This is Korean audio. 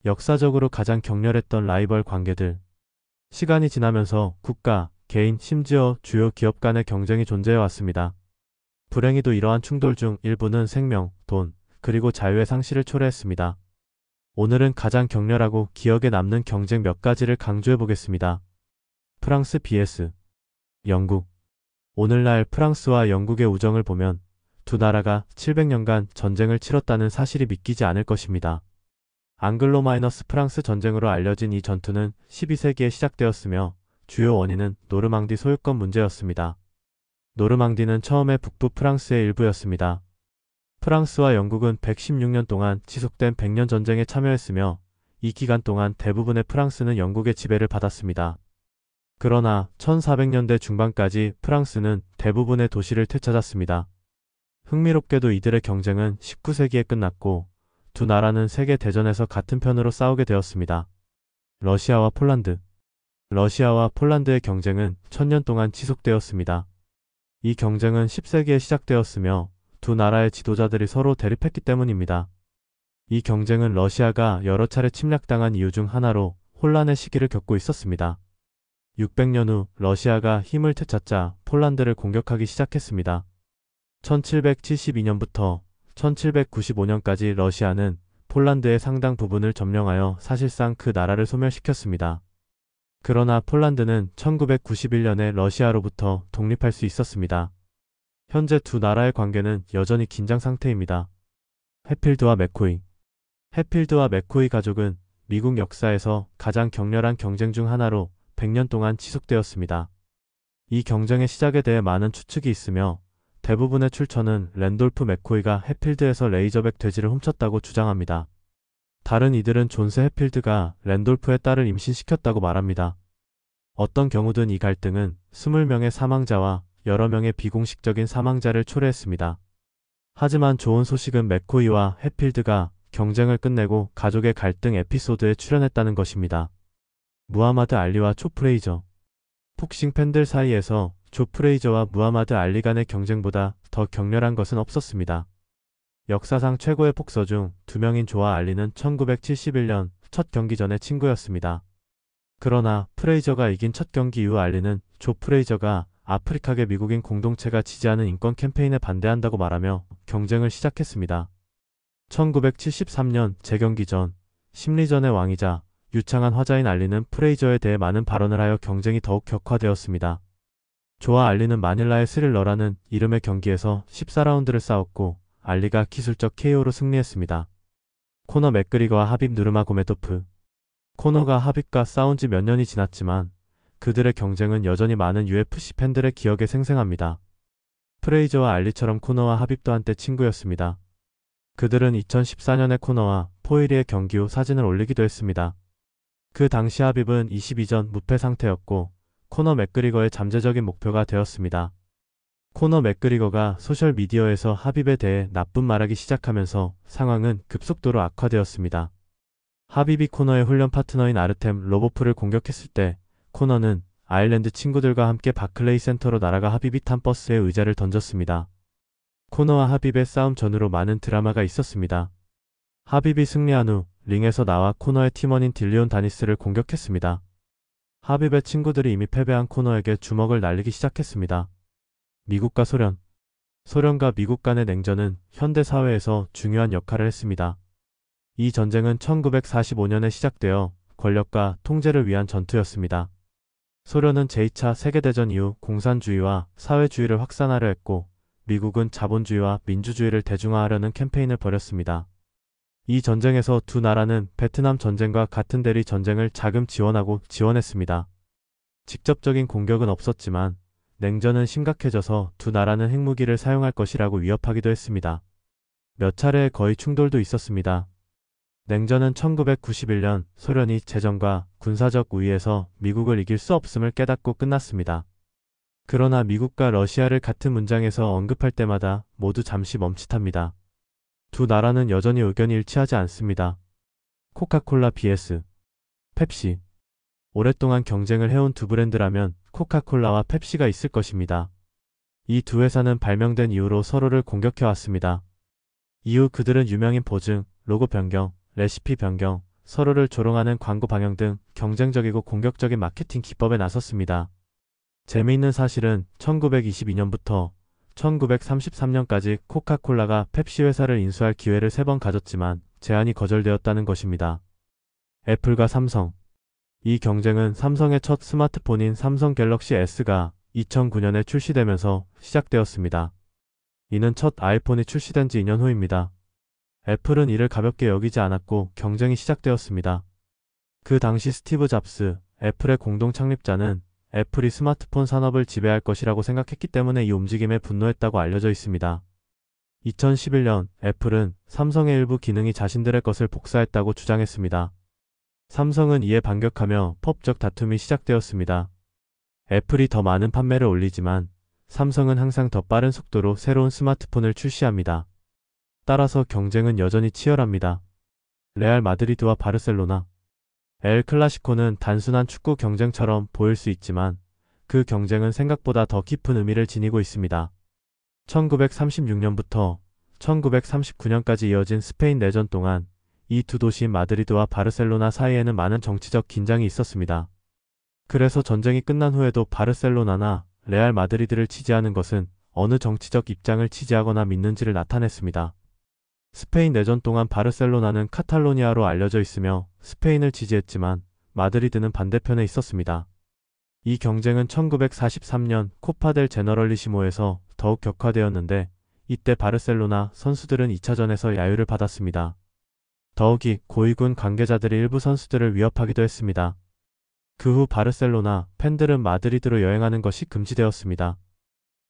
역사적으로 가장 격렬했던 라이벌 관계들. 시간이 지나면서 국가, 개인, 심지어 주요 기업 간의 경쟁이 존재해 왔습니다. 불행히도 이러한 충돌 중 일부는 생명, 돈, 그리고 자유의 상실을 초래했습니다. 오늘은 가장 격렬하고 기억에 남는 경쟁 몇 가지를 강조해 보겠습니다. 프랑스 vs 영국. 오늘날 프랑스와 영국의 우정을 보면 두 나라가 700년간 전쟁을 치렀다는 사실이 믿기지 않을 것입니다. 앙글로-프랑스 전쟁으로 알려진 이 전투는 12세기에 시작되었으며 주요 원인은 노르망디 소유권 문제였습니다. 노르망디는 처음에 북부 프랑스의 일부였습니다. 프랑스와 영국은 116년 동안 지속된 100년 전쟁에 참여했으며 이 기간 동안 대부분의 프랑스는 영국의 지배를 받았습니다. 그러나 1400년대 중반까지 프랑스는 대부분의 도시를 되찾았습니다. 흥미롭게도 이들의 경쟁은 19세기에 끝났고 두 나라는 세계대전에서 같은 편으로 싸우게 되었습니다. 러시아와 폴란드. 러시아와 폴란드의 경쟁은 1000년 동안 지속되었습니다. 이 경쟁은 10세기에 시작되었으며 두 나라의 지도자들이 서로 대립했기 때문입니다. 이 경쟁은 러시아가 여러 차례 침략당한 이유 중 하나로 혼란의 시기를 겪고 있었습니다. 600년 후 러시아가 힘을 되찾자 폴란드를 공격하기 시작했습니다. 1772년부터 1795년까지 러시아는 폴란드의 상당 부분을 점령하여 사실상 그 나라를 소멸시켰습니다. 그러나 폴란드는 1991년에 러시아로부터 독립할 수 있었습니다. 현재 두 나라의 관계는 여전히 긴장 상태입니다. 해필드와 맥코이. 해필드와 맥코이 가족은 미국 역사에서 가장 격렬한 경쟁 중 하나로 100년 동안 지속되었습니다. 이 경쟁의 시작에 대해 많은 추측이 있으며 대부분의 출처는 랜돌프 맥코이가 해필드에서 레이저백 돼지를 훔쳤다고 주장합니다. 다른 이들은 존스 해필드가 랜돌프의 딸을 임신시켰다고 말합니다. 어떤 경우든 이 갈등은 20명의 사망자와 여러 명의 비공식적인 사망자를 초래했습니다. 하지만 좋은 소식은 맥코이와 해필드가 경쟁을 끝내고 가족의 갈등 에피소드에 출연했다는 것입니다. 무하마드 알리와 조 프레이저. 복싱 팬들 사이에서 조 프레이저와 무하마드 알리 간의 경쟁보다 더 격렬한 것은 없었습니다. 역사상 최고의 복서 중 두 명인 조와 알리는 1971년 첫 경기 전에 친구였습니다. 그러나 프레이저가 이긴 첫 경기 이후 알리는 조 프레이저가 아프리카계 미국인 공동체가 지지하는 인권 캠페인에 반대한다고 말하며 경쟁을 시작했습니다. 1973년 재경기 전 심리전의 왕이자 유창한 화자인 알리는 프레이저에 대해 많은 발언을 하여 경쟁이 더욱 격화되었습니다. 조와 알리는 마닐라의 스릴러라는 이름의 경기에서 14라운드를 싸웠고 알리가 기술적 KO로 승리했습니다. 코너 맥그리거와 하빕 누르마고메도프. 코너가 하빕과 싸운 지 몇 년이 지났지만 그들의 경쟁은 여전히 많은 UFC 팬들의 기억에 생생합니다. 프레이저와 알리처럼 코너와 하빕도 한때 친구였습니다. 그들은 2014년에 코너와 포이리의 경기 후 사진을 올리기도 했습니다. 그 당시 하빕은 22전 무패 상태였고 코너 맥그리거의 잠재적인 목표가 되었습니다. 코너 맥그리거가 소셜미디어에서 하빕에 대해 나쁜 말하기 시작하면서 상황은 급속도로 악화되었습니다. 하빕이 코너의 훈련 파트너인 아르템 로보프를 공격했을 때 코너는 아일랜드 친구들과 함께 바클레이 센터로 날아가 하빕이 탄 버스에 의자를 던졌습니다. 코너와 하빕의 싸움 전후로 많은 드라마가 있었습니다. 하빕이 승리한 후 링에서 나와 코너의 팀원인 딜리온 다니스를 공격했습니다. 하빕의 친구들이 이미 패배한 코너에게 주먹을 날리기 시작했습니다. 미국과 소련. 소련과 미국 간의 냉전은 현대 사회에서 중요한 역할을 했습니다. 이 전쟁은 1945년에 시작되어 권력과 통제를 위한 전투였습니다. 소련은 제2차 세계대전 이후 공산주의와 사회주의를 확산하려 했고 미국은 자본주의와 민주주의를 대중화하려는 캠페인을 벌였습니다. 이 전쟁에서 두 나라는 베트남 전쟁과 같은 대리 전쟁을 자금 지원하고 지원했습니다. 직접적인 공격은 없었지만 냉전은 심각해져서 두 나라는 핵무기를 사용할 것이라고 위협하기도 했습니다. 몇 차례의 거의 충돌도 있었습니다. 냉전은 1991년 소련이 재정과 군사적 우위에서 미국을 이길 수 없음을 깨닫고 끝났습니다. 그러나 미국과 러시아를 같은 문장에서 언급할 때마다 모두 잠시 멈칫합니다. 두 나라는 여전히 의견이 일치하지 않습니다. 코카콜라 vs 펩시. 오랫동안 경쟁을 해온 두 브랜드라면 코카콜라와 펩시가 있을 것입니다. 이 두 회사는 발명된 이후로 서로를 공격해왔습니다. 이후 그들은 유명인 보증, 로고 변경, 레시피 변경, 서로를 조롱하는 광고 방영 등 경쟁적이고 공격적인 마케팅 기법에 나섰습니다. 재미있는 사실은 1922년부터 1933년까지 코카콜라가 펩시 회사를 인수할 기회를 3번 가졌지만 제안이 거절되었다는 것입니다. 애플과 삼성. 이 경쟁은 삼성의 첫 스마트폰인 삼성 갤럭시 S가 2009년에 출시되면서 시작되었습니다. 이는 첫 아이폰이 출시된 지 2년 후입니다. 애플은 이를 가볍게 여기지 않았고 경쟁이 시작되었습니다. 그 당시 스티브 잡스, 애플의 공동 창립자는 애플이 스마트폰 산업을 지배할 것이라고 생각했기 때문에 이 움직임에 분노했다고 알려져 있습니다. 2011년 애플은 삼성의 일부 기능이 자신들의 것을 복사했다고 주장했습니다. 삼성은 이에 반격하며 법적 다툼이 시작되었습니다. 애플이 더 많은 판매를 올리지만 삼성은 항상 더 빠른 속도로 새로운 스마트폰을 출시합니다. 따라서 경쟁은 여전히 치열합니다. 레알 마드리드와 바르셀로나. 엘 클라시코는 단순한 축구 경쟁처럼 보일 수 있지만 그 경쟁은 생각보다 더 깊은 의미를 지니고 있습니다. 1936년부터 1939년까지 이어진 스페인 내전 동안 이 두 도시인 마드리드와 바르셀로나 사이에는 많은 정치적 긴장이 있었습니다. 그래서 전쟁이 끝난 후에도 바르셀로나나 레알 마드리드를 지지하는 것은 어느 정치적 입장을 지지하거나 믿는지를 나타냈습니다. 스페인 내전 동안 바르셀로나는 카탈로니아로 알려져 있으며 스페인을 지지했지만 마드리드는 반대편에 있었습니다. 이 경쟁은 1943년 코파 델 제너럴리시모에서 더욱 격화되었는데 이때 바르셀로나 선수들은 2차전에서 야유를 받았습니다. 더욱이 고위군 관계자들이 일부 선수들을 위협하기도 했습니다. 그 후 바르셀로나 팬들은 마드리드로 여행하는 것이 금지되었습니다.